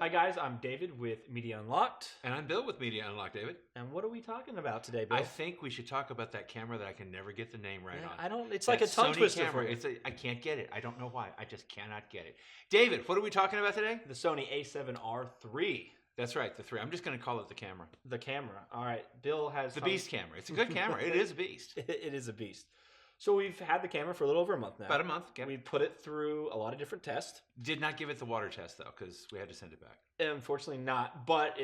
Hi guys, I'm David with Media Unlocked. And I'm Bill with Media Unlocked, David. And what are we talking about today, Bill? I think we should talk about that camera that I can never get the name right on. It's that like a tongue Sony twister camera. for you. I can't get it. I don't know why. I just cannot get it. David, what are we talking about today? The Sony A7R III. That's right, the 3. I'm just going to call it the camera. The camera. All right. Bill has... The beast camera. It's a good camera. It is a beast. It is a beast. So we've had the camera for a little over a month now. About a month. Okay. We put it through a lot of different tests. Did not give it the water test, though, because we had to send it back. Unfortunately not, but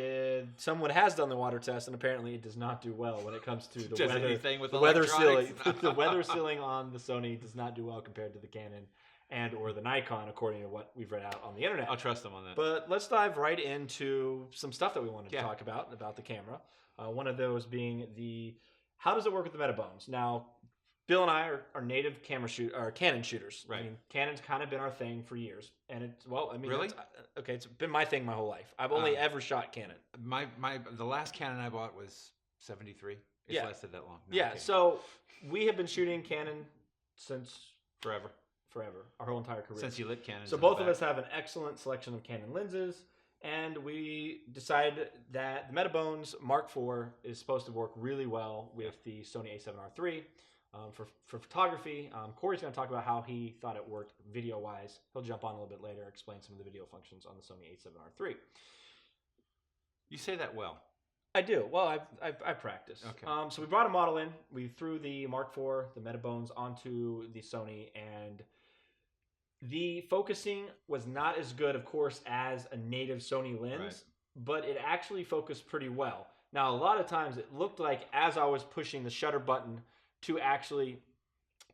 someone has done the water test, and apparently it does not do well when it comes to the Does weather. anything with the weather sealing. electronics? The weather sealing on the Sony does not do well compared to the Canon and or the Nikon, according to what we've read out on the internet. I'll trust them on that. But let's dive right into some stuff that we wanted to talk about the camera. One of those being how does it work with the Metabones? Now, Bill and I are native Canon shooters. Right. I mean, Canon's kind of been our thing for years, and Really? It's been my thing my whole life. I've only ever shot Canon. The last Canon I bought was 73. It's lasted that long. No, so we have been shooting Canon since forever, our whole entire career. Since you lit Canon. So both of us have an excellent selection of Canon lenses, and we decided that the Metabones Mark IV is supposed to work really well with the Sony A7R III. For photography, Corey's going to talk about how he thought it worked video-wise. He'll jump on a little bit later, explain some of the video functions on the Sony A7R III. You say that well. I do. Well, I practice. Okay. So we brought a model in. We threw the Mark IV, the Metabones, onto the Sony, and the focusing was not as good, of course, as a native Sony lens, but it actually focused pretty well. Now, a lot of times it looked like as I was pushing the shutter button to actually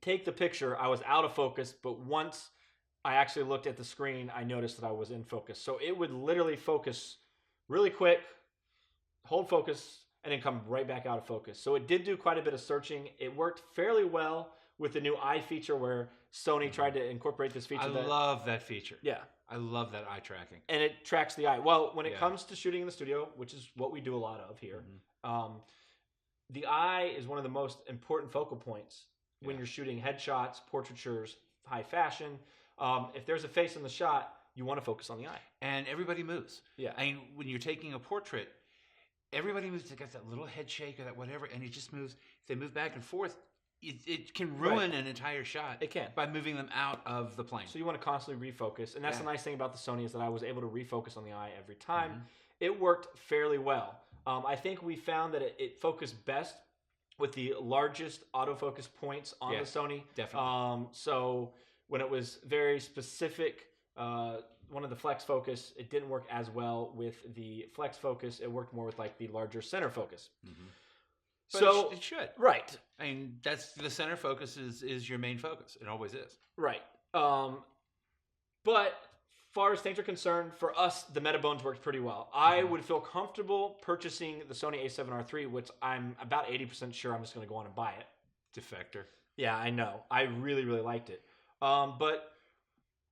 take the picture, I was out of focus, but once I actually looked at the screen, I noticed that I was in focus. So it would literally focus really quick, hold focus, and then come right back out of focus. So it did do quite a bit of searching. It worked fairly well with the new eye feature where Sony tried to incorporate this feature. I love that feature. Yeah. I love that eye tracking. And it tracks the eye. Well, when it comes to shooting in the studio, which is what we do a lot of here, the eye is one of the most important focal points when you're shooting headshots, portraitures, high fashion. If there's a face in the shot, you want to focus on the eye. And everybody moves. Yeah. I mean, when you're taking a portrait, everybody moves. They got that little head shake or that whatever, and it just moves. If they move back and forth, it can ruin an entire shot. It can. By moving them out of the plane. So you want to constantly refocus. And that's the nice thing about the Sony is that I was able to refocus on the eye every time. It worked fairly well. I think we found that it focused best with the largest autofocus points on the Sony. Definitely. So when it was very specific, one of the flex focus, it didn't work as well with the flex focus. It worked more with like the larger center focus. But so it should. Right. I mean, that's the center focus is your main focus. It always is. Right. But far as things are concerned, for us, the Metabones worked pretty well. I would feel comfortable purchasing the Sony A7R III, which I'm about 80% sure I'm just going to go on and buy it. Defector. Yeah, I know. I really, really liked it. But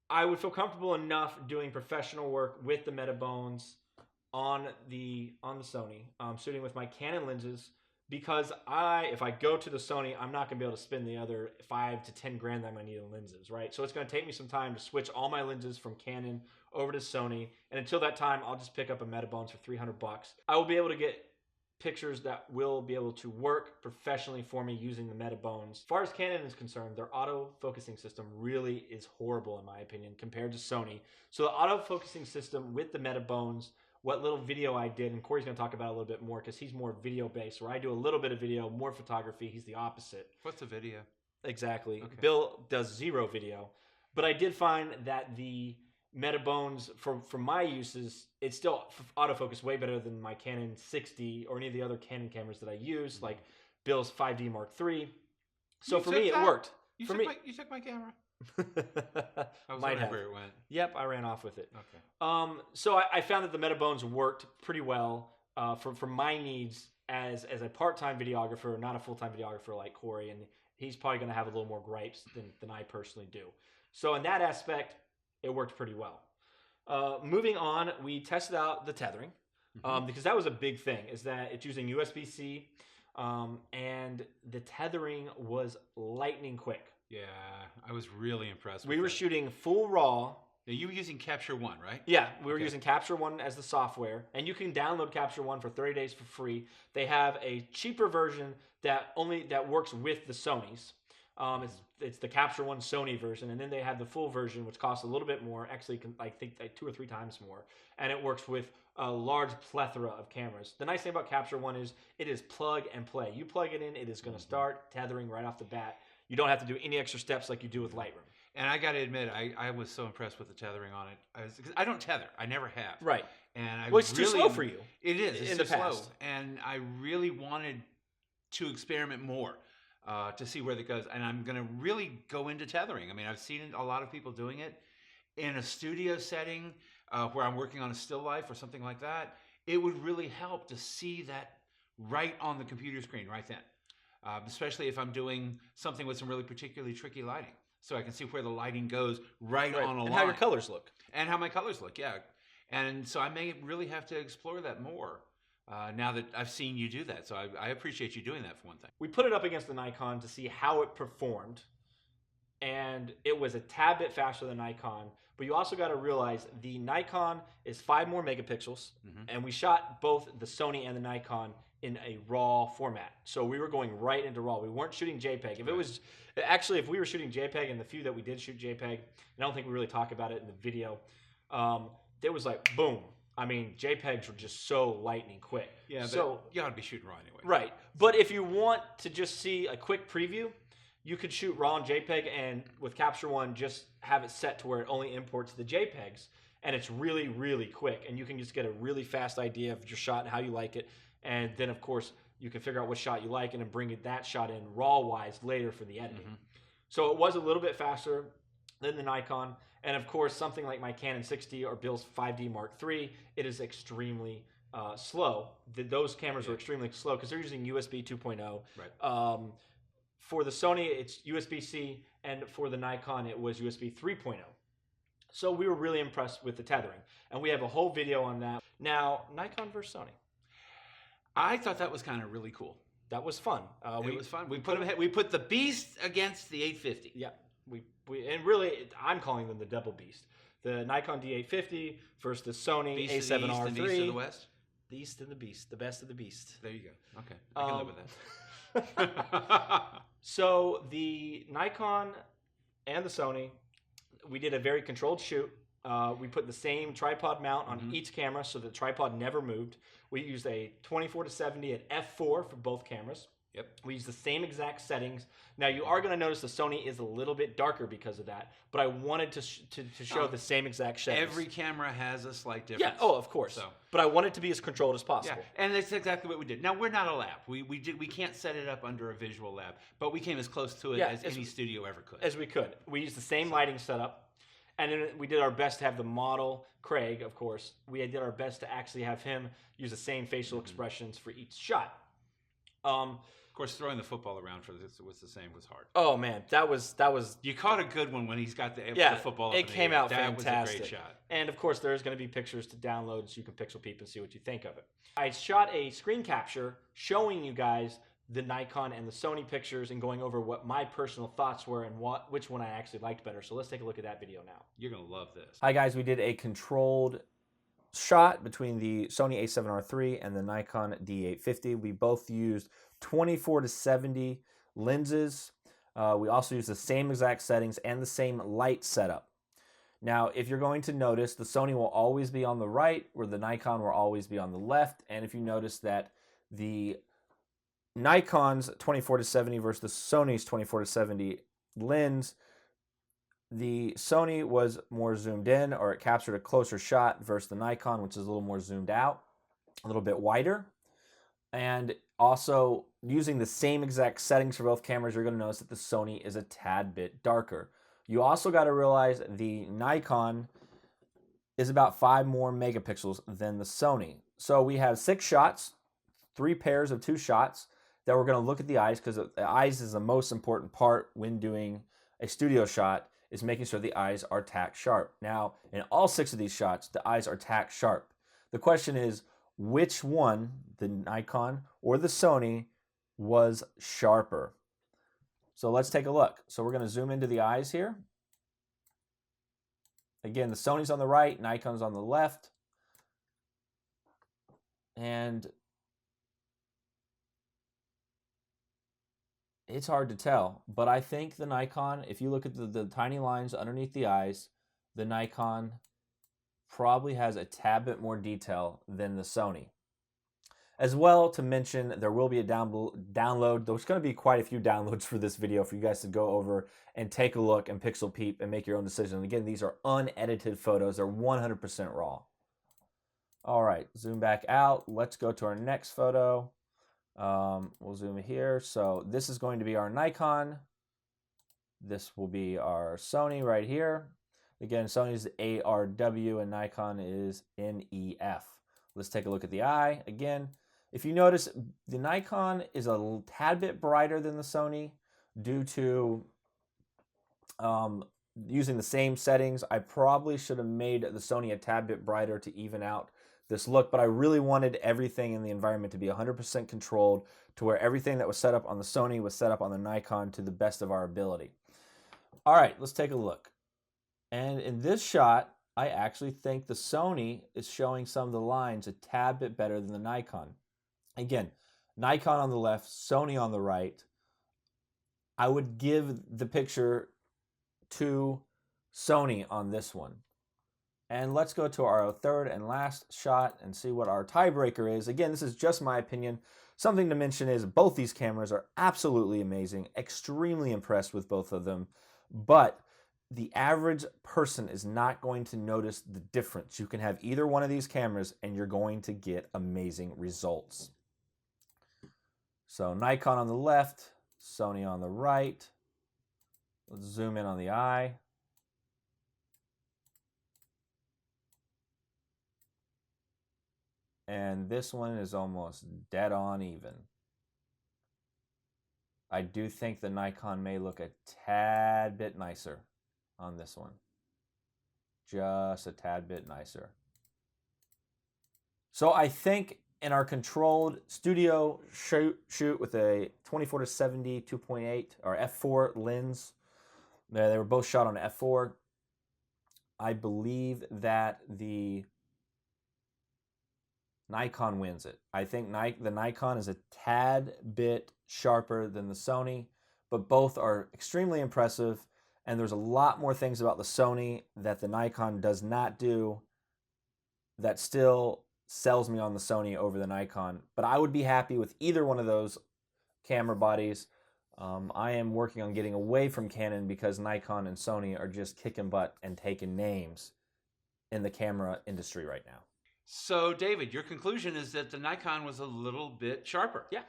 I would feel comfortable enough doing professional work with the Metabones on the Sony, shooting with my Canon lenses, because if I go to the Sony, I'm not going to be able to spend the other $5 to $10 grand that I'm going to need in lenses, right? So it's going to take me some time to switch all my lenses from Canon over to Sony, and until that time, I'll just pick up a Metabones for $300. I will be able to get pictures that will be able to work professionally for me using the Metabones. As far as Canon is concerned, their auto-focusing system really is horrible, in my opinion, compared to Sony. So the auto-focusing system with the Metabones, what little video I did, and Corey's going to talk about it a little bit more because he's more video-based, where I do a little bit of video, more photography. He's the opposite. What's a video? Exactly. Okay. Bill does zero video. But I did find that the Metabones, for my uses, it's still autofocus way better than my Canon 60 or any of the other Canon cameras that I use, like Bill's 5D Mark III. So for me, it worked. You took my camera? I was wondering where it went. Yep, I ran off with it. Okay. So I found that the Metabones worked pretty well for my needs as a part-time videographer, not a full-time videographer like Corey, and he's probably going to have a little more gripes than I personally do. So in that aspect, it worked pretty well. Moving on, we tested out the tethering because that was a big thing, is that it's using USB-C, and the tethering was lightning quick. Yeah, I was really impressed. We were shooting full RAW Now, you were using Capture One, right? Yeah, we were using Capture One as the software, and you can download Capture One for 30 days for free. They have a cheaper version that works with the Sonys. It's the Capture One Sony version, and then they have the full version, which costs a little bit more. Actually, I think like 2 or 3 times more, and it works with a large plethora of cameras. The nice thing about Capture One is it is plug and play. You plug it in, it is going to start tethering right off the bat. You don't have to do any extra steps like you do with Lightroom. And I got to admit, I was so impressed with the tethering on it. Cause I don't tether. I never have. Right. And It's too slow for you. It is. It's in too the past. slow. And I really wanted to experiment more to see where that goes. And I'm going to really go into tethering. I mean, I've seen a lot of people doing it in a studio setting where I'm working on a still life or something like that. It would really help to see that right on the computer screen right then, especially if I'm doing something with some really particularly tricky lighting. So I can see where the lighting goes right on a line. And how your colors look. And how my colors look, yeah. And so I may really have to explore that more now that I've seen you do that. So I appreciate you doing that for one thing. We put it up against the Nikon to see how it performed. And it was a tad bit faster than Nikon. But you also got to realize the Nikon is 5 more megapixels. And we shot both the Sony and the Nikon in a RAW format. So we were going right into RAW. We weren't shooting JPEG. If it was actually, if we were shooting JPEG, and the few that we did shoot JPEG, and I don't think we really talk about it in the video, there was like boom. I mean, JPEGs were just so lightning quick. Yeah, so you ought to be shooting RAW anyway. Right. But if you want to just see a quick preview, you could shoot RAW and JPEG, and with Capture One, just have it set to where it only imports the JPEGs, and it's really, really quick, and you can just get a really fast idea of your shot and how you like it. And then, of course, you can figure out what shot you like and then bring that shot in RAW-wise later for the editing. So it was a little bit faster than the Nikon. And, of course, something like my Canon 60 or Bill's 5D Mark III, it is extremely slow. Those cameras are extremely slow because they're using USB 2.0. Right. For the Sony, it's USB-C, and for the Nikon, it was USB 3.0. So we were really impressed with the tethering. And we have a whole video on that. Now, Nikon versus Sony. I thought that was kind of really cool. That was fun. It was fun. We put the Beast against the 850. Yeah, and really, I'm calling them the double beast. The Nikon D850 versus the Sony Beast A7R of the East and III. Beast of the West. The East and the Beast, the best of the beast. There you go. Okay, I can live with that. So the Nikon and the Sony, we did a very controlled shoot. We put the same tripod mount on each camera so the tripod never moved. We used a 24-70 at f4 for both cameras. Yep. We used the same exact settings. Now, you are going to notice the Sony is a little bit darker because of that, but I wanted to show the same exact settings. Every camera has a slight difference. Yeah, of course. So. But I want it to be as controlled as possible. Yeah, and that's exactly what we did. Now, we're not a lab. We can't set it up under a visual lab, but we came as close to it as any studio ever could. As we could. We used the same lighting setup. And then we did our best to have the model, Craig, of course. We did our best to actually have him use the same facial expressions for each shot. Of course, throwing the football around for this was the same was hard. Oh man, that was. You caught a good one when he's got the football. It came out fantastic. That was a great shot. And of course, there's going to be pictures to download, so you can pixel peep and see what you think of it. I shot a screen capture showing you guys the Nikon and the Sony pictures and going over what my personal thoughts were and which one I actually liked better. So let's take a look at that video now. You're going to love this. Hi guys, we did a controlled shot between the Sony A7R III and the Nikon D850. We both used 24-70 lenses. We also used the same exact settings and the same light setup. Now, if you're going to notice, the Sony will always be on the right, where the Nikon will always be on the left. And if you notice that the Nikon's 24-70 versus the Sony's 24-70 lens, the Sony was more zoomed in, or it captured a closer shot, versus the Nikon, which is a little more zoomed out, a little bit wider. And also, using the same exact settings for both cameras, you're going to notice that the Sony is a tad bit darker. You also got to realize the Nikon is about 5 more megapixels than the Sony. So we have 6 shots, 3 pairs of 2 shots, that we're going to look at the eyes, because the eyes is the most important part when doing a studio shot, is making sure the eyes are tack sharp. Now, in all 6 of these shots, the eyes are tack sharp. The question is, which one, the Nikon or the Sony, was sharper? So let's take a look. So we're going to zoom into the eyes here. Again, the Sony's on the right, Nikon's on the left. And it's hard to tell, but I think the Nikon, if you look at the tiny lines underneath the eyes, the Nikon probably has a tad bit more detail than the Sony. As well, to mention, there will be a download. There's going to be quite a few downloads for this video for you guys to go over and take a look and pixel peep and make your own decision. And again, these are unedited photos. They're 100% raw. All right, zoom back out. Let's go to our next photo. We'll zoom here. So this is going to be our Nikon. This will be our Sony right here. Again, Sony's ARW and Nikon is NEF. Let's take a look at the eye. Again, if you notice, the Nikon is a tad bit brighter than the Sony due to using the same settings. I probably should have made the Sony a tad bit brighter to even out this look, but I really wanted everything in the environment to be 100% controlled to where everything that was set up on the Sony was set up on the Nikon to the best of our ability. All right, let's take a look. And in this shot, I actually think the Sony is showing some of the lines a tad bit better than the Nikon. Again, Nikon on the left, Sony on the right. I would give the picture to Sony on this one. And let's go to our third and last shot and see what our tiebreaker is. Again, this is just my opinion. Something to mention is both these cameras are absolutely amazing. Extremely impressed with both of them. But the average person is not going to notice the difference. You can have either one of these cameras and you're going to get amazing results. So Nikon on the left, Sony on the right. Let's zoom in on the eye. And this one is almost dead on even. I do think the Nikon may look a tad bit nicer on this one. Just a tad bit nicer. So I think in our controlled studio shoot with a 24-70 2.8 or f4 lens, they were both shot on f4. I believe that the Nikon wins it. I think the Nikon is a tad bit sharper than the Sony, but both are extremely impressive. And there's a lot more things about the Sony that the Nikon does not do that still sells me on the Sony over the Nikon. But I would be happy with either one of those camera bodies. I am working on getting away from Canon because Nikon and Sony are just kicking butt and taking names in the camera industry right now. So, David, your conclusion is that the Nikon was a little bit sharper. Yeah.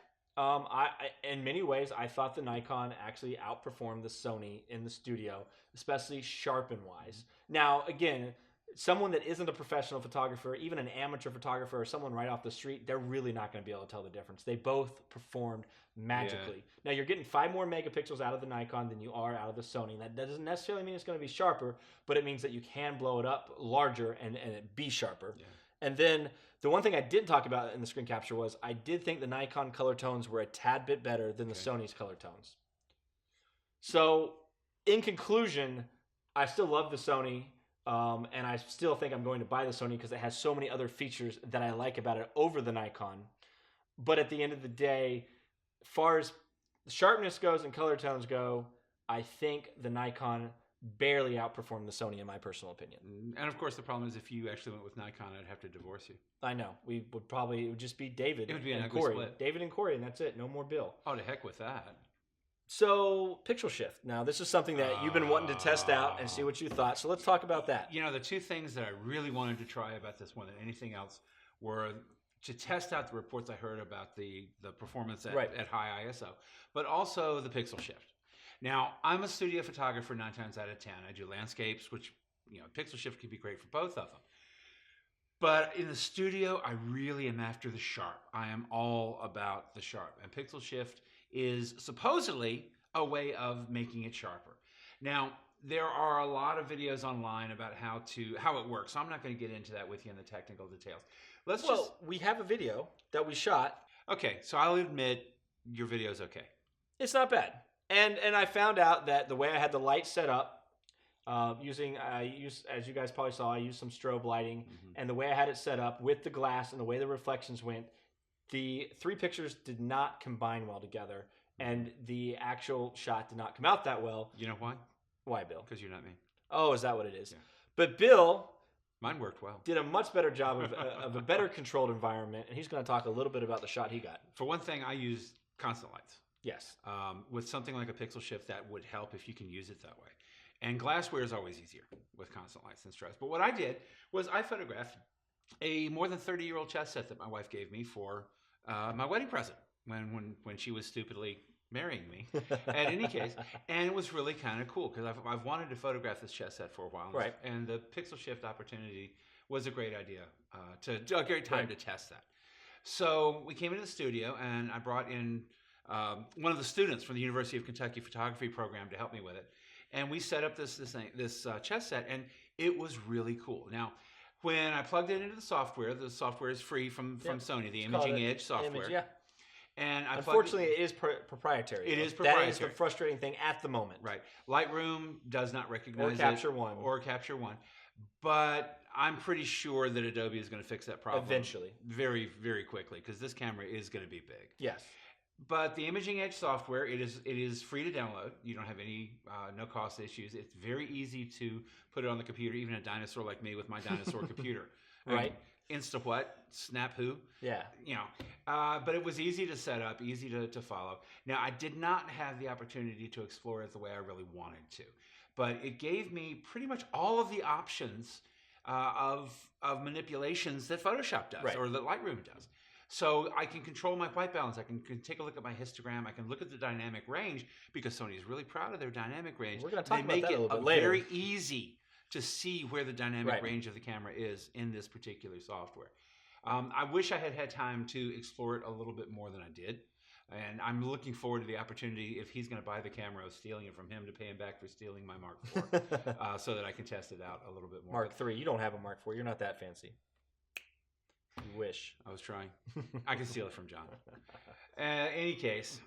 In many ways, I thought the Nikon actually outperformed the Sony in the studio, especially sharpen-wise. Now, again, someone that isn't a professional photographer, even an amateur photographer or someone right off the street, they're really not going to be able to tell the difference. They both performed magically. Yeah. Now, you're getting 5 more megapixels out of the Nikon than you are out of the Sony. That doesn't necessarily mean it's going to be sharper, but it means that you can blow it up larger and it be sharper. Yeah. And then the one thing I didn't talk about in the screen capture was I did think the Nikon color tones were a tad bit better than the Sony's color tones. So, in conclusion, I still love the Sony, and I still think I'm going to buy the Sony because it has so many other features that I like about it over the Nikon. But at the end of the day, as far as sharpness goes and color tones go, I think the Nikon barely outperformed the Sony in my personal opinion. And of course, the problem is if you actually went with Nikon, I'd have to divorce you. I know. It would just be David and Corey. Split. David and Corey, and that's it. No more Bill. Oh, to heck with that. So, pixel shift. Now, this is something that you've been wanting to test out and see what you thought. So let's talk about that. You know, the two things that I really wanted to try about this more than anything else were to test out the reports I heard about the performance at high ISO, but also the pixel shift. Now, I'm a studio photographer 9 times out of 10. I do landscapes, which, pixel shift can be great for both of them. But in the studio, I really am after the sharp. I am all about the sharp. And pixel shift is supposedly a way of making it sharper. Now, there are a lot of videos online about how it works. So I'm not going to get into that with you in the technical details. We have a video that we shot. Okay, so I'll admit your video's okay. It's not bad. And I found out that the way I had the light set up, As you guys probably saw, I used some strobe lighting, Mm-hmm. and the way I had it set up with the glass and the way the reflections went, the 3 pictures did not combine well together, and the actual shot did not come out that well. You know why? Why, Bill? Because you're not me. Oh, is that what it is? Yeah. But Bill Mine worked well. did a much better job of a better controlled environment, and he's going to talk a little bit about the shot he got. For one thing, I use constant lights. Yes. With something like a pixel shift, that would help if you can use it that way. And glassware is always easier with constant lights than strobes. But what I did was I photographed a more than 30-year-old chess set that my wife gave me for my wedding present when she was stupidly marrying me. At any case, and it was really kind of cool because I've wanted to photograph this chess set for a while. Right. And the pixel shift opportunity was a great idea, a great time to test that. So we came into the studio, and I brought in one of the students from the University of Kentucky photography program to help me with it. And we set up this chess set, and it was really cool. Now, when I plugged it into the software is free from Sony, the Imaging Edge software. Yeah. And unfortunately, it is proprietary. It is proprietary. That is the frustrating thing at the moment. Right. Lightroom does not recognize Capture One. Or Capture One. But I'm pretty sure that Adobe is going to fix that problem eventually, very, very quickly, because this camera is going to be big. Yes. But the Imaging Edge software, it is free to download. You don't have any no cost issues. It's very easy to put it on the computer, even a dinosaur like me with my dinosaur computer. Right. Insta-what? Snap who? Yeah. You know, but it was easy to set up, easy to follow. Now, I did not have the opportunity to explore it the way I really wanted to. But it gave me pretty much all of the options of manipulations that Photoshop does, or that Lightroom does. So I can control my white balance. I can take a look at my histogram. I can look at the dynamic range, because Sony is really proud of their dynamic range. We're going to talk about that a little bit later. Very easy to see where the dynamic range of the camera is in this particular software. I wish I had had time to explore it a little bit more than I did. And I'm looking forward to the opportunity, if he's going to buy the camera, of stealing it from him, to pay him back for stealing my Mark IV, so that I can test it out a little bit more. Mark III. You don't have a Mark IV. You're not that fancy. You wish. I was trying. I can steal it from John. Any case,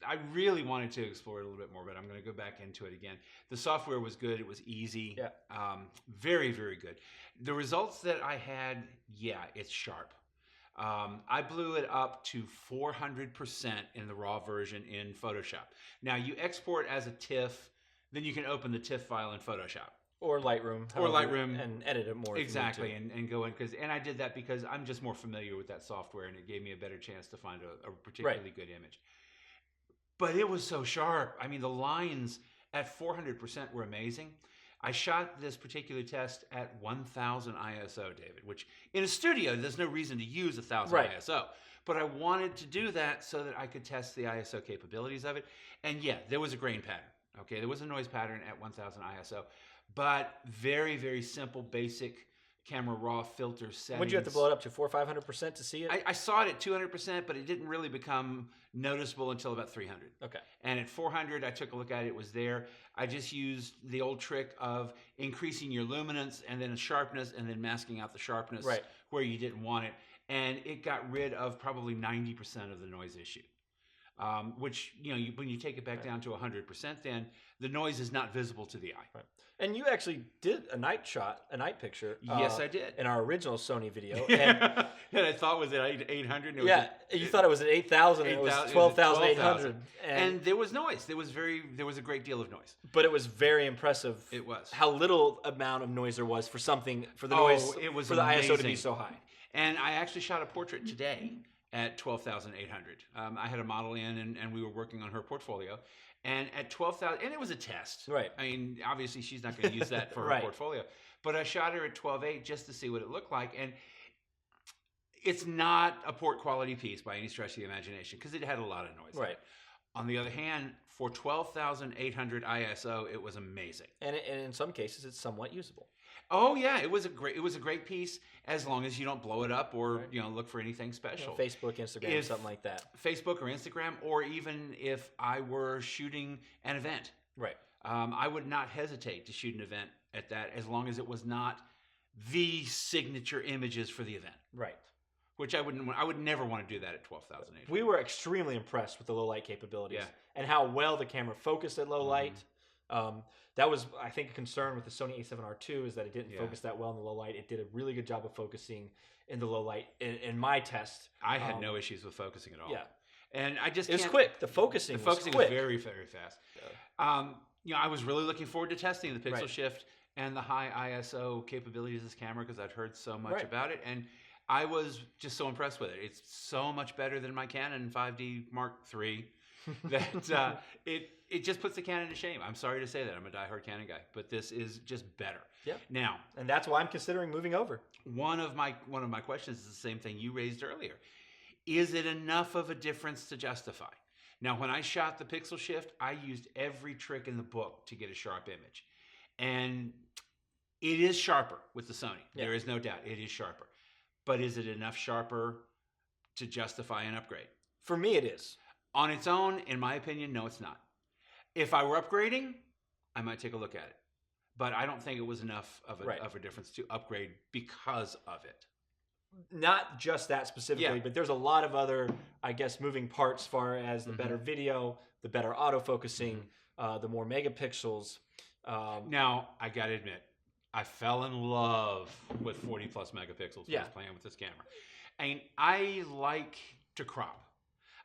I really wanted to explore it a little bit more, but I'm going to go back into it again. The software was good. It was easy. Yeah. Very, very good. The results that I had, it's sharp. I blew it up to 400% in the raw version in Photoshop. Now, you export as a TIFF, then you can open the TIFF file in Photoshop. Or Lightroom. And edit it more. Exactly, and go in. And I did that because I'm just more familiar with that software, and it gave me a better chance to find a particularly good image. But it was so sharp. I mean, the lines at 400% were amazing. I shot this particular test at 1000 ISO, David, which in a studio, there's no reason to use 1000 ISO. But I wanted to do that so that I could test the ISO capabilities of it. And there was a grain pattern. Okay, there was a noise pattern at 1000 ISO, but very, very simple, basic camera raw filter settings. Would you have to blow it up to 400% or 500% to see it? I saw it at 200%, but it didn't really become noticeable until about 300. Okay. And at 400, I took a look at it. It was there. I just used the old trick of increasing your luminance and then sharpness and then masking out the sharpness where you didn't want it. And it got rid of probably 90% of the noise issue. Which, when you take it back down to 100%, then the noise is not visible to the eye. Right. And you actually did a night picture. Yes, I did. In our original Sony video. And I thought was at 800. You thought it was at 8,000. It was 12,800. And there was noise. There was a great deal of noise. But it was very impressive. It was. How little amount of noise there was for the noise. It was for the amazing. ISO to be so high. And I actually shot a portrait today at 12,800. I had a model in, and we were working on her portfolio. And at 12,000, and it was a test. Right. I mean, obviously, she's not going to use that for her portfolio. But I shot her at 12.8 just to see what it looked like. And it's not a port quality piece by any stretch of the imagination, because it had a lot of noise. Right. On the other hand, for 12,800 ISO, it was amazing. And in some cases, it's somewhat usable. Oh yeah, it was a great piece, as long as you don't blow it up or look for anything special. Facebook, Instagram, something like that. Facebook or Instagram, or even if I were shooting an event, I would not hesitate to shoot an event at that, as long as it was not the signature images for the event. Right. Which I would never want to do that at 12,800. We were extremely impressed with the low light capabilities and how well the camera focused at low light. That was, I think, a concern with the Sony A7R II is that it didn't Yeah. focus that well in the low light. It did a really good job of focusing in the low light in my test. I had no issues with focusing at all. Yeah. And I just It was can't- quick. The focusing was quick. very, very fast. I was really looking forward to testing the pixel shift and the high ISO capabilities of this camera because I'd heard so much about it. And I was just so impressed with it. It's so much better than my Canon 5D Mark III that it just puts the Canon to shame. I'm sorry to say that. I'm a diehard Canon guy, but this is just better. Yep. Now, and that's why I'm considering moving over. one of my questions is the same thing you raised earlier. Is it enough of a difference to justify? Now, when I shot the pixel shift, I used every trick in the book to get a sharp image. And it is sharper with the Sony. Yeah. There is no doubt. It is sharper. But is it enough sharper to justify an upgrade? For me, it is. On its own, in my opinion, no, it's not. If I were upgrading, I might take a look at it. But I don't think it was enough of a difference to upgrade because of it. Not just that specifically, but there's a lot of other, I guess, moving parts as far as the better video, the better autofocusing, the more megapixels. Now, I got to admit, I fell in love with 40 plus megapixels when I was playing with this camera. And I like to crop.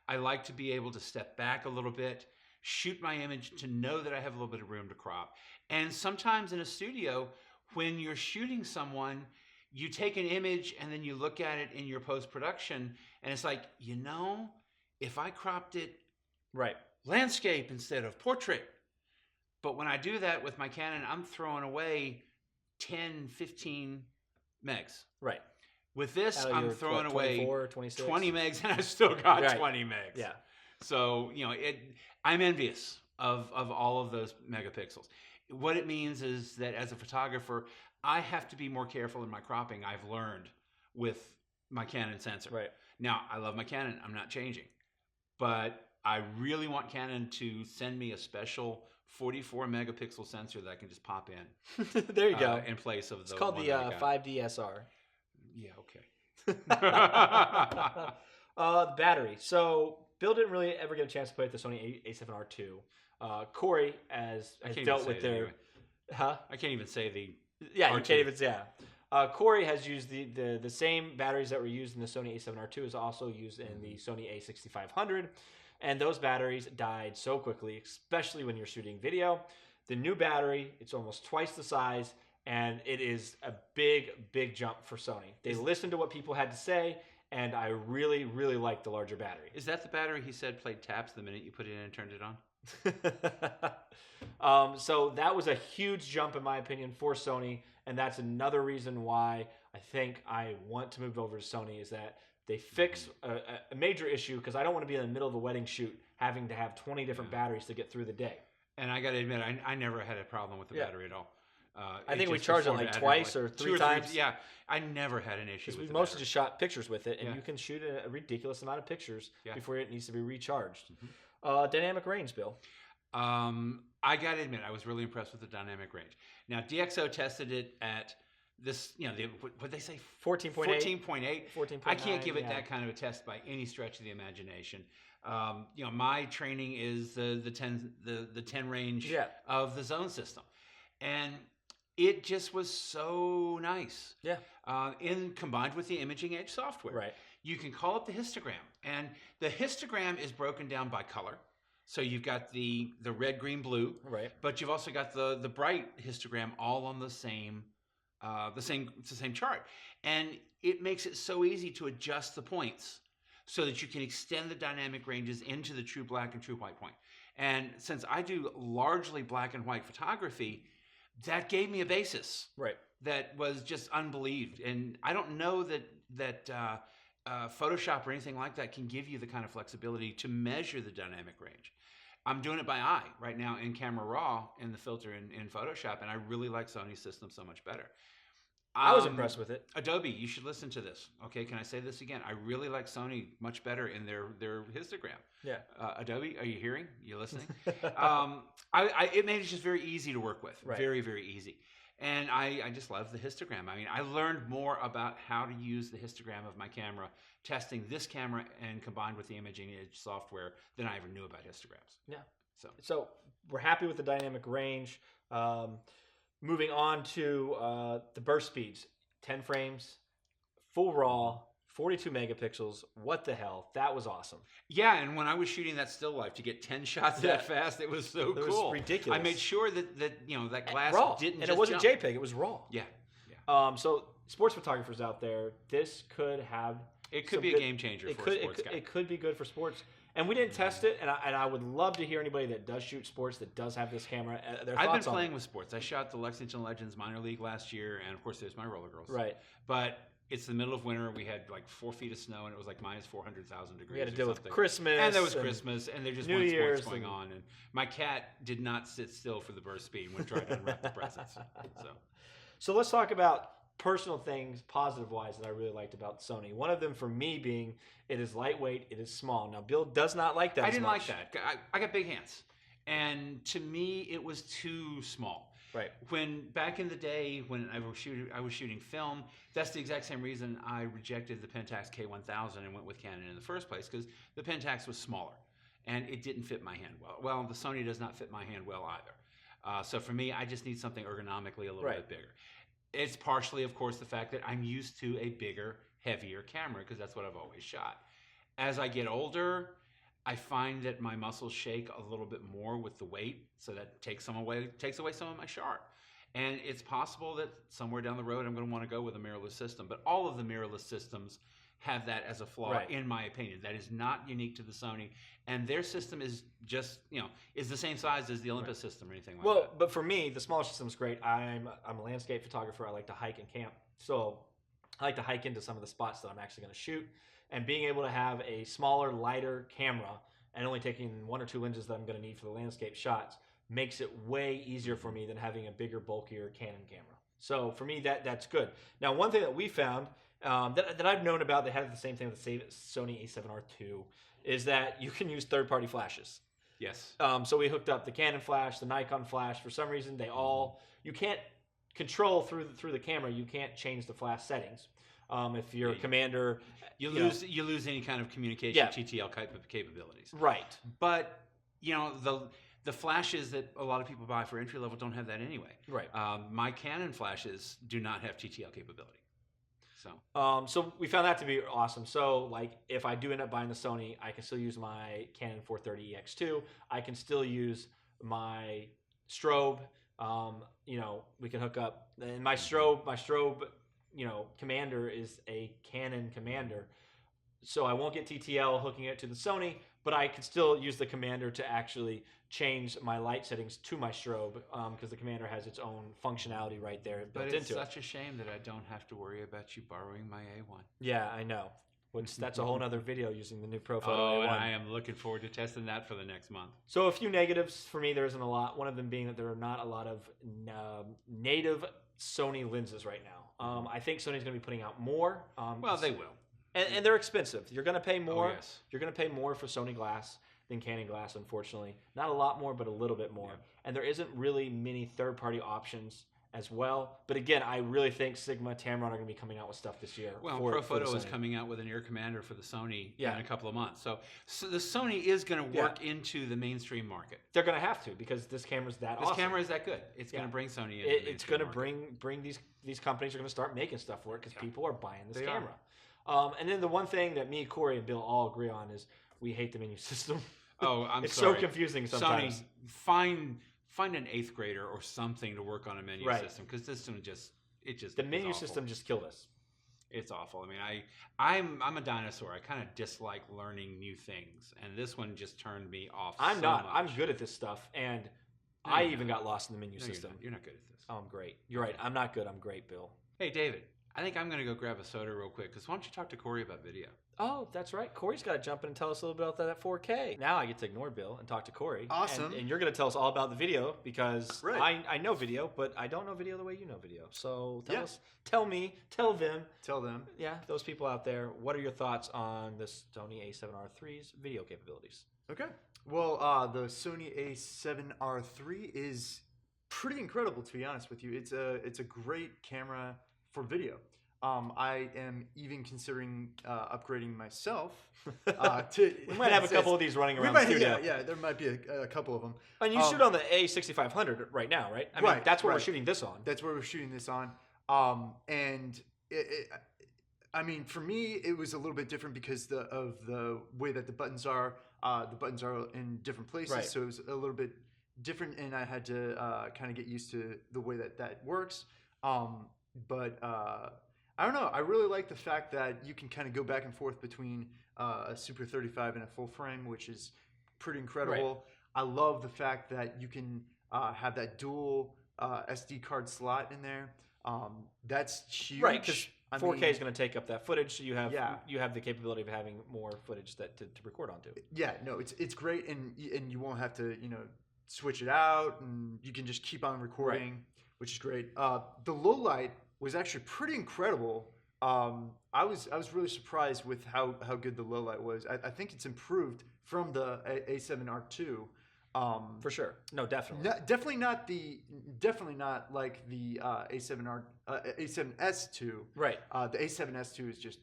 I like to be able to step back a little bit, shoot my image to know that I have a little bit of room to crop. And sometimes in a studio, when you're shooting someone, you take an image and then you look at it in your post-production and it's like, if I cropped it landscape instead of portrait. But when I do that with my Canon, I'm throwing away 10, 15 megs. Right. With this, I'm throwing 24, away 26? 20 megs and I still got 20 megs. Yeah. So, I'm envious of all of those megapixels. What it means is that as a photographer, I have to be more careful in my cropping. I've learned with my Canon sensor. Right. Now, I love my Canon. I'm not changing. But I really want Canon to send me a special 44 megapixel sensor that I can just pop in. There you go. In place of the It's called one the that I got. 5DSR. Yeah, okay. The battery. So Bill didn't really ever get a chance to play with the Sony A7R II. Corey has dealt with their... Anyway. Huh? I can't even say the... Yeah, you R2. can't even... Yeah. Corey has used the same batteries that were used in the Sony A7R II is also used in the Sony A6500. And those batteries died so quickly, especially when you're shooting video. The new battery, it's almost twice the size, and it is a big, big jump for Sony. They listened to what people had to say, and I really, really like the larger battery. Is that the battery he said played taps the minute you put it in and turned it on? So that was a huge jump, in my opinion, for Sony, and that's another reason why I think I want to move over to Sony is that they fix a major issue because I don't want to be in the middle of a wedding shoot having to have 20 different batteries to get through the day. And I got to admit, I never had a problem with the battery at all. I think we charged it like twice or three times. Yeah, I never had an issue with we the mostly battery. just shot pictures with it, and you can shoot a ridiculous amount of pictures before it needs to be recharged. Dynamic range, Bill. I got to admit, I was really impressed with the dynamic range. Now, DxO tested it at this, what they say? 14.8. 14.8. 14.9. I can't give it that kind of a test by any stretch of the imagination. My training is the 10 range of the zone system. And it just was so nice. Yeah. Combined with the Imaging Edge software. Right. You can call up the histogram. And the histogram is broken down by color. So you've got the red, green, blue. Right. But you've also got the bright histogram all on the same chart. And it makes it so easy to adjust the points so that you can extend the dynamic ranges into the true black and true white point. And since I do largely black and white photography, that gave me a basis that was just unbelieved. And I don't know that Photoshop or anything like that can give you the kind of flexibility to measure the dynamic range. I'm doing it by eye right now in Camera Raw in the filter in Photoshop, and I really like Sony's system so much better. I was impressed with it. Adobe, you should listen to this. Okay, can I say this again? I really like Sony much better in their histogram. Yeah. Adobe, are you hearing? You listening? It made it just very easy to work with. Right. Very, very easy. And I just love the histogram. I mean, I learned more about how to use the histogram of my camera, testing this camera and combined with the Imaging Edge software than I ever knew about histograms. Yeah. So we're happy with the dynamic range. Moving on to the burst speeds, 10 frames, full RAW, 42 megapixels. What the hell? That was awesome. Yeah, and when I was shooting that still life to get 10 shots that fast, it was so cool. It was ridiculous. I made sure that that glass raw. didn't and just it wasn't jump. JPEG, it was RAW. Yeah. So sports photographers out there, this could have It could be a game changer for a sports guy. It could be good for sports. And we didn't test it, and I would love to hear anybody that does shoot sports that does have this camera. Their I've thoughts been on playing it. with sports. I shot the Lexington Legends minor league last year, and of course there's my roller girls. Right. But it's the middle of winter. We had like 4 feet of snow, and it was like minus 400,000 degrees. We had to or deal something. with Christmas. And there was Christmas, and there just New weren't Year's sports going on. And my cat did not sit still for the burst speed when trying to unwrap the presents. So let's talk about personal things, positive-wise, that I really liked about Sony. One of them for me being it is lightweight, it is small. Now, Bill does not like that I as didn't much. like that. I got big hands. And to me, it was too small. Right. When back in the day when I was shooting film, that's the exact same reason I rejected the Pentax K1000 and went with Canon in the first place, because the Pentax was smaller and it didn't fit my hand well. Well, the Sony does not fit my hand well either. So for me, I just need something ergonomically a little bit bigger. It's partially, of course, the fact that I'm used to a bigger, heavier camera because that's what I've always shot. As I get older, I find that my muscles shake a little bit more with the weight, so that takes away some of my sharp. And it's possible that somewhere down the road I'm going to want to go with a mirrorless system, but all of the mirrorless systems have that as a flaw, in my opinion. That is not unique to the Sony, and their system is just, is the same size as the Olympus system or anything like that. Well, but for me, the smaller system's great. I'm a landscape photographer. I like to hike and camp. So I like to hike into some of the spots that I'm actually going to shoot. And being able to have a smaller, lighter camera and only taking 1 or 2 lenses that I'm going to need for the landscape shots makes it way easier for me than having a bigger, bulkier Canon camera. So for me, that's good. Now, one thing that we found that I've known about, they have the same thing with the Sony A7R II, is that you can use third-party flashes. Yes. So we hooked up the Canon flash, the Nikon flash. For some reason, you can't control through the camera. You can't change the flash settings. If you're a commander, you lose any kind of communication TTL capabilities. Right. But the flashes that a lot of people buy for entry level don't have that anyway. Right. My Canon flashes do not have TTL capability. So we found that to be awesome. So like if I do end up buying the Sony, I can still use my Canon 430 EX2. I can still use my strobe. We can hook up, and my strobe, commander is a Canon commander. So I won't get TTL hooking it to the Sony, but I can still use the commander to actually change my light settings to my strobe, because the commander has its own functionality right there built but into it. It's such a shame that I don't have to worry about you borrowing my A1. Yeah, I know. That's a whole nother video using the new Profoto A1. And I am looking forward to testing that for the next month. So a few negatives for me, there isn't a lot. One of them being that there are not a lot of native Sony lenses right now. I think Sony's going to be putting out more. Well, they will. And they're expensive. You're going to pay more. Oh, yes. You're going to pay more for Sony glass than Canon glass, unfortunately. Not a lot more, but a little bit more. Yeah. And there isn't really many third-party options as well. But again, I really think Sigma, Tamron are going to be coming out with stuff this year. Well, Profoto is coming out with an air commander for the Sony in a couple of months. So the Sony is going to work into the mainstream market. They're going to have to, because this camera's that awesome. This camera is that good. It's going to bring Sony into the It's going to market. bring these companies are going to start making stuff for it, because people are buying this camera. And then the one thing that me, Corey, and Bill all agree on is we hate the menu system. Oh, I'm it's sorry. so confusing sometimes. Sony, find an 8th grader or something to work on a menu system, because this one the menu system just killed us. It's awful. I mean, I'm a dinosaur. I kind of dislike learning new things, and this one just turned me off. I'm not. Much. I'm good at this stuff, and I even got lost in the menu system. You're not good at this. Oh, I'm great. You're right. I'm not good. I'm great, Bill. Hey, David. I think I'm going to go grab a soda real quick, because why don't you talk to Corey about video? Oh, that's right. Corey's got to jump in and tell us a little bit about that 4K. Now I get to ignore Bill and talk to Corey. Awesome. And you're going to tell us all about the video, because I know video, but I don't know video the way you know video. So tell them. Yeah, those people out there, what are your thoughts on this Sony A7R III's video capabilities? Okay. Well, the Sony A7R III is pretty incredible, to be honest with you. It's a great camera for video. I am even considering upgrading myself. To We might have a couple of these running around the studio. Yeah, there might be a couple of them. And you shoot on the A6500 right now, right? I mean, that's what we're shooting this on. That's what we're shooting this on. And I mean, for me, it was a little bit different because of the way that the buttons are. The buttons are in different places, so it was a little bit different, and I had to kind of get used to the way that works. But I don't know. I really like the fact that you can kind of go back and forth between a Super 35 and a full frame, which is pretty incredible. I love the fact that you can have that dual SD card slot in there. That's huge. Right, because 4K is going to take up that footage, so you have the capability of having more footage to record onto. Yeah, no, it's great, and you won't have to switch it out, and you can just keep on recording, which is great. The low light was actually pretty incredible. I was really surprised with how good the low light was. I think it's improved from the A7R2. For sure. No, definitely. Definitely not like the A7S2. Right. The A7S2 is just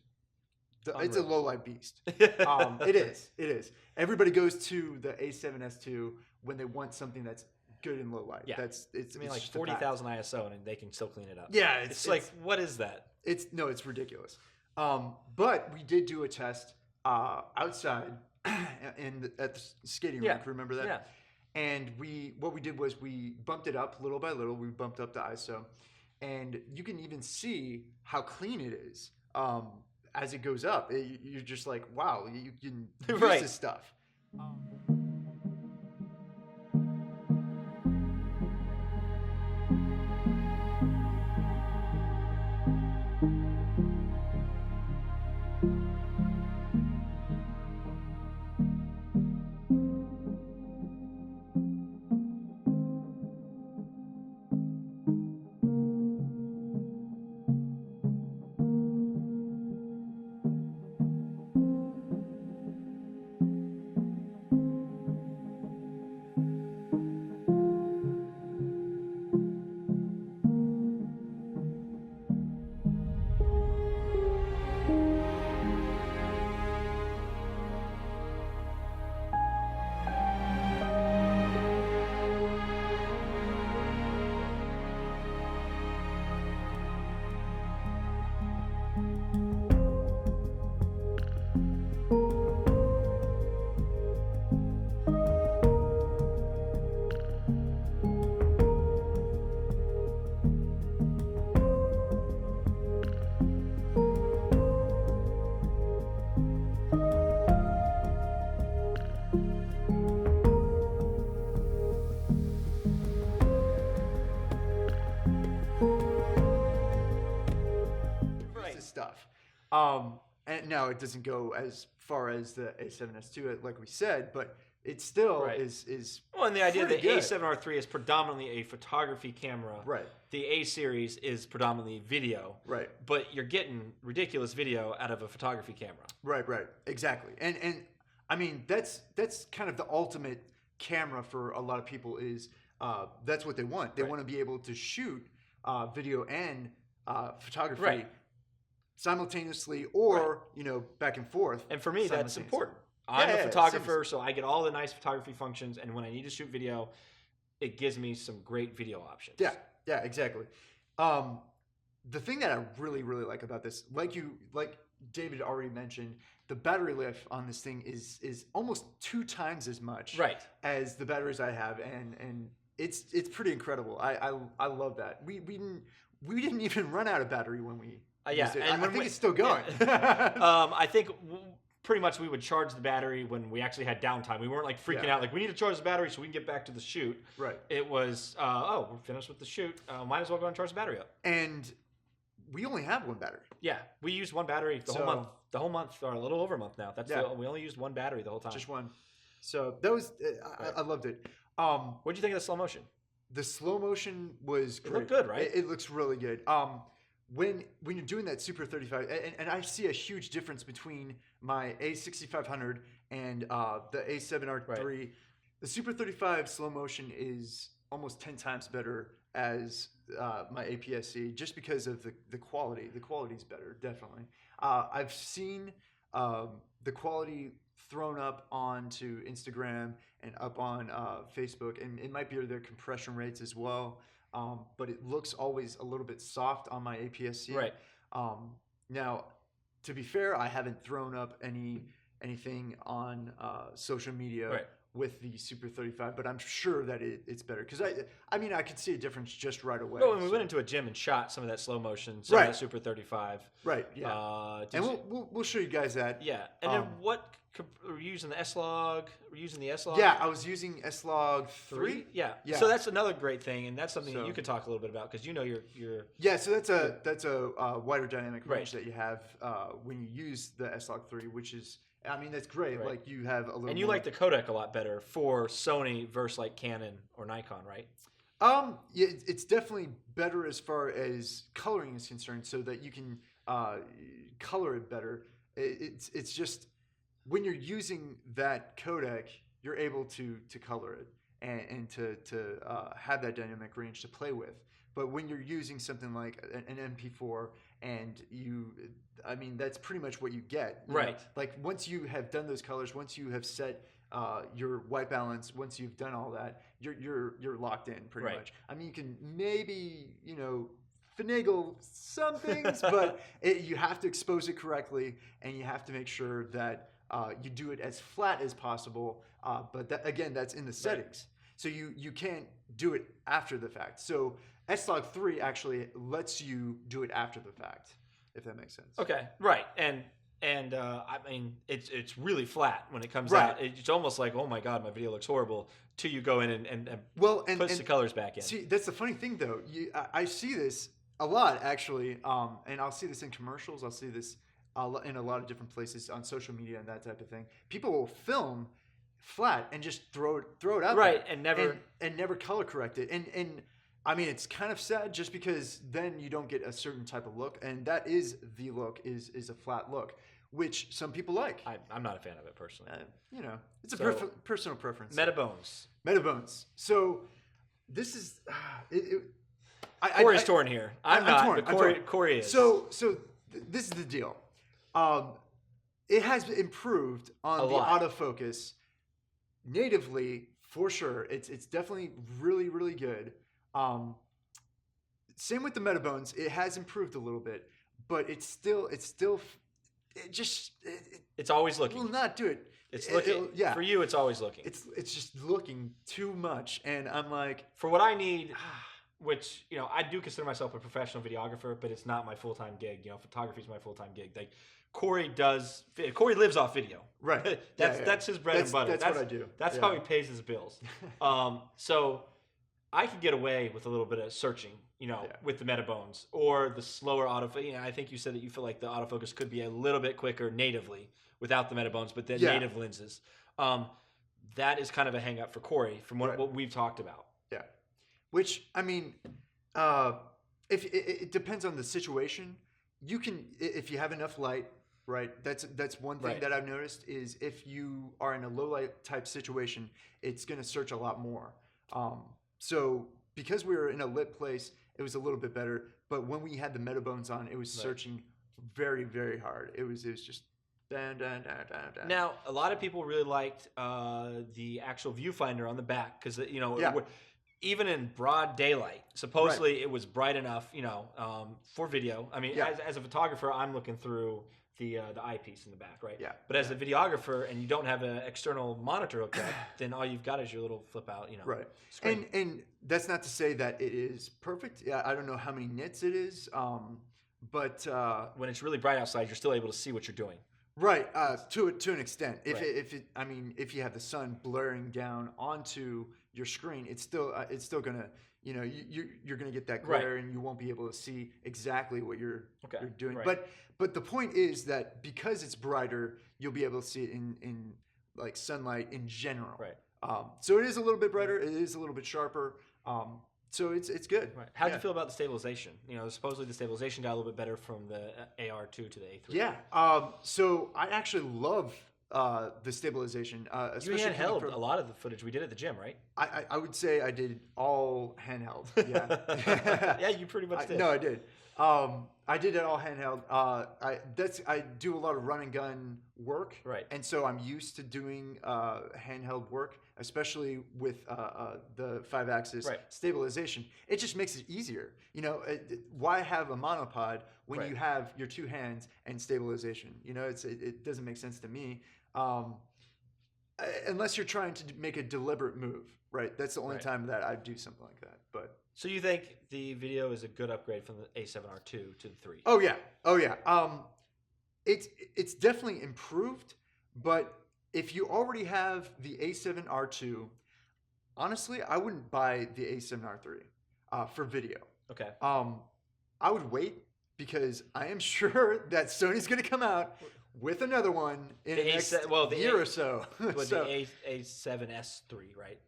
it's a low light beast. It It is. Everybody goes to the A7S2 when they want something that's good in low light. Yeah. It's like 40,000 ISO and they can still clean it up. Yeah, it's like, what is that? It's ridiculous. But we did do a test outside at the skating rink. Remember that? Yeah. And what we did was we bumped it up little by little. We bumped up the ISO, and you can even see how clean it is as it goes up. You're just like, wow, you can use this stuff. And now it doesn't go as far as the A7S2, like we said, but it still is well. And the idea that good. A7R3 is predominantly a photography camera, right? The A series is predominantly video, right? But you're getting ridiculous video out of a photography camera, right? Exactly. And I mean that's kind of the ultimate camera for a lot of people is that's what they want. They want to be able to shoot video and photography. Simultaneously or back and forth, and for me that's important. I'm a photographer, so I get all the nice photography functions, and when I need to shoot video, it gives me some great video options. Yeah, exactly. The thing that I really like about this, like David already mentioned, the battery life on this thing is almost 2 times as much as the batteries I have, and it's pretty incredible. I love that. We didn't even run out of battery when we used it. And I think it's still going. I think pretty much we would charge the battery when we actually had downtime. We weren't like freaking out like we need to charge the battery so we can get back to the shoot. Right. It was we're finished with the shoot. Might as well go and charge the battery up. And we only have one battery. Yeah, we used one battery the whole month, or a little over a month now. We only used one battery the whole time. Just one. So that was I loved it. What did you think of the slow motion? The slow motion was great. It looked good, right? It looks really good. When you're doing that Super 35, and I see a huge difference between my A6500 and the A7R3. The Super 35 slow motion is almost 10 times better as my APS-C just because of the quality. The quality is better, definitely. I've seen the quality thrown up onto Instagram and up on Facebook, and it might be their compression rates as well. But it looks always a little bit soft on my APS-C. Right. Now, to be fair, I haven't thrown up anything on social media with the Super 35, but I'm sure that it's better because I mean I could see a difference just right away. Well, when we went into a gym and shot some of that slow motion, some of that Super 35. Right. Yeah. And we'll show you guys that. Yeah. And then what? Were you using the S-Log? Were you using the S-Log? Yeah, I was using S-Log 3. Yeah. So that's another great thing, and that's something that you could talk a little bit about because you know your. Yeah. So that's a wider dynamic range that you have when you use the S-Log 3, which is. I mean, that's great. Right. Like you have a little. And you like the codec a lot better for Sony versus like Canon or Nikon, right? Yeah, it's definitely better as far as coloring is concerned, so that you can color it better. It's just when you're using that codec, you're able to color it and to have that dynamic range to play with. But when you're using something like an MP4 and I mean, that's pretty much what you get. You know? Like once you have done those colors, once you have set your white balance, once you've done all that, you're locked in pretty much. I mean, you can maybe, finagle some things, but you have to expose it correctly and you have to make sure that you do it as flat as possible. But that's in the settings. So you can't do it after the fact. So S-Log 3 actually lets you do it after the fact, if that makes sense. Okay, right. And I mean, it's really flat when it comes out. It's almost like, oh my God, my video looks horrible, till you go in and puts the colors back in. See, that's the funny thing, though. I see this a lot, actually, and I'll see this in commercials. I'll see this in a lot of different places on social media and that type of thing. People will film flat and just throw it out there. And never color correct it. And I mean, it's kind of sad just because then you don't get a certain type of look, and that is the look, is a flat look, which some people like. I'm not a fan of it personally. It's a personal preference. Metabones. So this is Corey's torn here. I'm not, torn. but Corey is. So this is the deal. It has improved on the autofocus natively for sure. It's definitely really, really good. Same with the Metabones. It has improved a little bit, but it's always looking. Will not do it. It's looking. For you, it's always looking. It's just looking too much, and I'm like, for what I need, which I do consider myself a professional videographer, but it's not my full-time gig. Photography is my full-time gig. Like Corey lives off video. Right. That's his bread and butter. That's what I do. That's how he pays his bills. So I could get away with a little bit of searching, with the Metabones or the slower autofocus. I think you said that you feel like the autofocus could be a little bit quicker natively without the Metabones, but then native lenses. That is kind of a hang up for Corey from what we've talked about. Yeah. Which, I mean, if it depends on the situation. You can, if you have enough light, right? That's one thing that I've noticed is if you are in a low light type situation, it's going to search a lot more. So because we were in a lit place, it was a little bit better. But when we had the Metabones on, it was searching very, very hard. It was just down. Now, a lot of people really liked the actual viewfinder on the back because even in broad daylight, supposedly it was bright enough, for video. I mean, as a photographer, I'm looking through the eyepiece in the back, right? Yeah. But as a videographer, and you don't have an external monitor hooked up, then all you've got is your little flip out, Right. screen. And that's not to say that it is perfect. Yeah, I don't know how many nits it is, but when it's really bright outside, you're still able to see what you're doing. Right. To an extent. If you have the sun blaring down onto your screen, it's still gonna. You're going to get that glare and you won't be able to see exactly what you're doing. Right. But the point is that because it's brighter, you'll be able to see it in like sunlight in general. Right. So it is a little bit brighter. It is a little bit sharper. So it's good. Right. How do you feel about the stabilization? Supposedly the stabilization got a little bit better from the AR2 to the A3. Yeah. So I actually love the stabilization. You Especially coming handheld from, a lot of the footage we did at the gym, right? I would say I did all handheld. Yeah. Yeah, you pretty much did. No, I did. I did it all handheld. I do a lot of run and gun work, Right. and so I'm used to doing handheld work, especially with the 5-axis Right. stabilization. It just makes it easier. You know, why have a monopod when Right. you have your two hands and stabilization? You know, it doesn't make sense to me. Unless you're trying to make a deliberate move, right? That's the only Right. time that I'd do something like that. But So you think the video is a good upgrade from the A7R II to the 3? oh yeah. It's definitely improved, but if you already have the A7R II, honestly, I wouldn't buy the A7R III for video. Okay. I would wait because I am sure that Sony's going to come out with another one in the next year or so. But So the A7S3, right?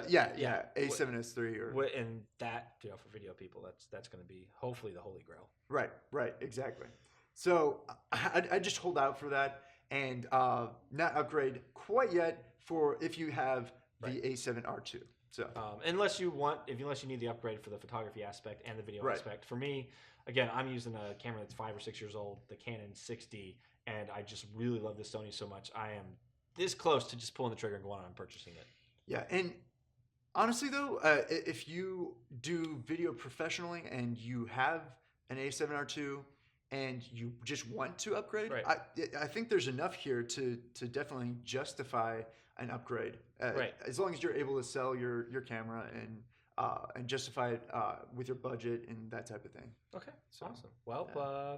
yeah, A7S3 or And that, for video people, that's going to be hopefully the holy grail. right, exactly. So I just hold out for that and not upgrade quite yet for if you have the A7R II. So unless you need the upgrade for the photography aspect and the video aspect. For me, again, I'm using a camera that's 5 or 6 years old, the Canon 6D, and I just really love this Sony so much. I am this close to just pulling the trigger and going on and purchasing it. yeah, and honestly though, if you do video professionally and you have an A7R II and you just want to upgrade, Right. I think there's enough here to definitely justify an upgrade. Right. As long as you're able to sell your camera and justify it with your budget and that type of thing. Okay, So, awesome. Well, yeah.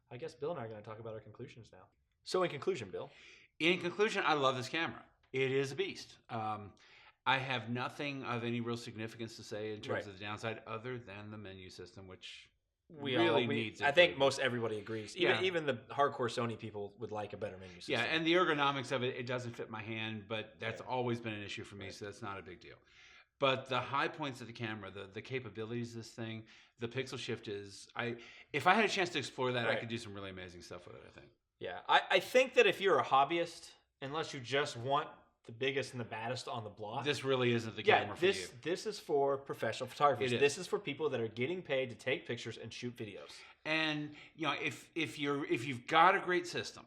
I guess Bill and I are going to talk about our conclusions now. So in conclusion, Bill. In conclusion, I love this camera. It is a beast. I have nothing of any real significance to say in terms of the downside other than the menu system, which needs I think most everybody agrees. Yeah. Even the hardcore Sony people would like a better menu system. Yeah, and the ergonomics of it doesn't fit my hand, but that's always been an issue for me, so that's not a big deal. But the high points of the camera, the capabilities of this thing, the pixel shift is... If I had a chance to explore that, I could do some really amazing stuff with it, I think. Yeah, I think that if you're a hobbyist, unless you just want the biggest and the baddest on the block... This really isn't the camera for you. This is for professional photographers. It is. This is for people that are getting paid to take pictures and shoot videos. And if you've got a great system,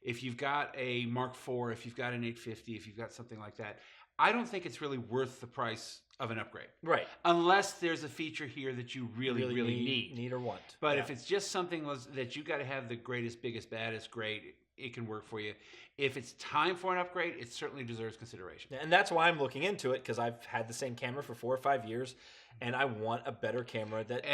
if you've got a Mark IV, if you've got an 850, if you've got something like that, I don't think it's really worth the price of an upgrade. Right. Unless there's a feature here that you really need or want. But if it's just something that you got to have the greatest, biggest, baddest, great, it can work for you. If it's time for an upgrade, it certainly deserves consideration. And that's why I'm looking into it, because I've had the same camera for 4 or 5 years, and I want a better camera that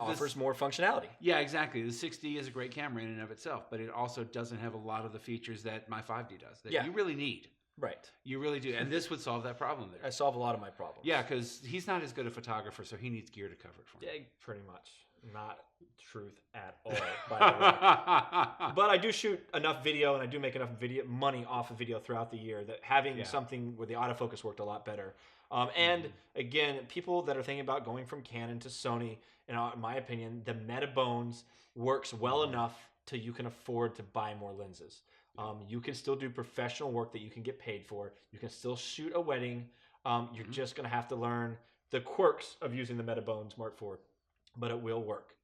offers more functionality. Yeah, exactly. The 6D is a great camera in and of itself, but it also doesn't have a lot of the features that my 5D does that you really need. Right. You really do. And this would solve that problem there. I solve a lot of my problems. Yeah, because he's not as good a photographer, so he needs gear to cover it for him. Yeah, pretty much. Not truth at all, by the way. But I do shoot enough video, and I do make enough money off of video throughout the year that having something where the autofocus worked a lot better. And again, people that are thinking about going from Canon to Sony, in my opinion, the Metabones works well enough till you can afford to buy more lenses. You can still do professional work that you can get paid for. You can still shoot a wedding. You're just going to have to learn the quirks of using the Metabones Mark IV, but it will work.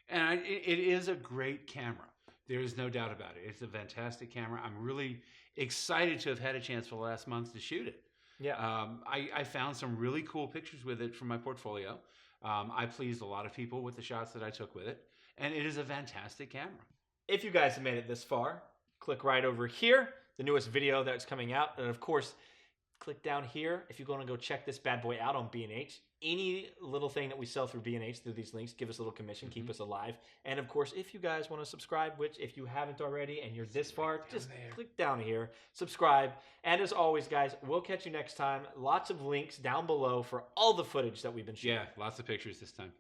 And it is a great camera. There is no doubt about it. It's a fantastic camera. I'm really excited to have had a chance for the last month to shoot it. Yeah. I found some really cool pictures with it from my portfolio. I pleased a lot of people with the shots that I took with it. And it is a fantastic camera. If you guys have made it this far, click right over here, the newest video that's coming out. And of course, click down here if you're going to go check this bad boy out on B&H. Any little thing that we sell through B&H through these links, give us a little commission, keep us alive. And of course, if you guys want to subscribe, which if you haven't already and you're this far, just click down here, subscribe. And as always, guys, we'll catch you next time. Lots of links down below for all the footage that we've been shooting. Yeah, lots of pictures this time.